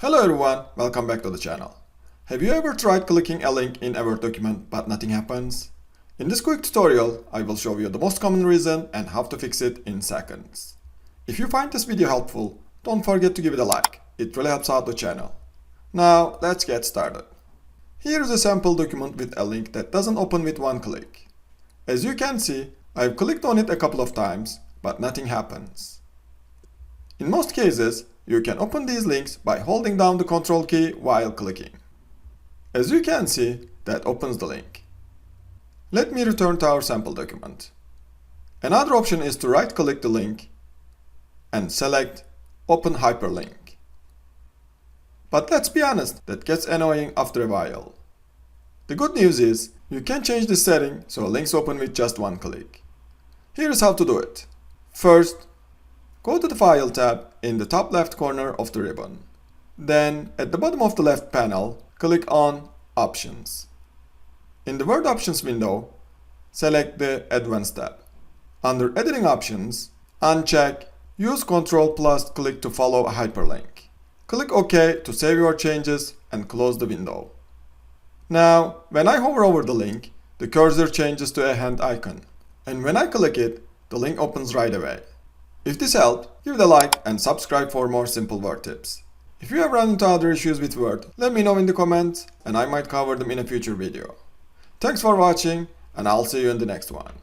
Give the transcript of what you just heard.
Hello everyone, welcome back to the channel. Have you ever tried clicking a link in a Word document but nothing happens? In this quick tutorial, I will show you the most common reason and how to fix it in seconds. If you find this video helpful, don't forget to give it a like, it really helps out the channel. Now, let's get started. Here is a sample document with a link that doesn't open with one click. As you can see, I've clicked on it a couple of times, but nothing happens. In most cases, you can open these links by holding down the Ctrl key while clicking. As you can see, that opens the link. Let me return to our sample document. Another option is to right-click the link and select Open Hyperlink. But let's be honest, that gets annoying after a while. The good news is, you can change the setting so links open with just one click. Here's how to do it. First, go to the File tab in the top left corner of the ribbon. Then, at the bottom of the left panel, click on Options. In the Word Options window, select the Advanced tab. Under Editing Options, uncheck Use Ctrl+ click to follow a hyperlink. Click OK to save your changes and close the window. Now, when I hover over the link, the cursor changes to a hand icon. And when I click it, the link opens right away. If this helped, give it a like and subscribe for more simple Word tips. If you have run into other issues with Word, let me know in the comments and I might cover them in a future video. Thanks for watching and I'll see you in the next one.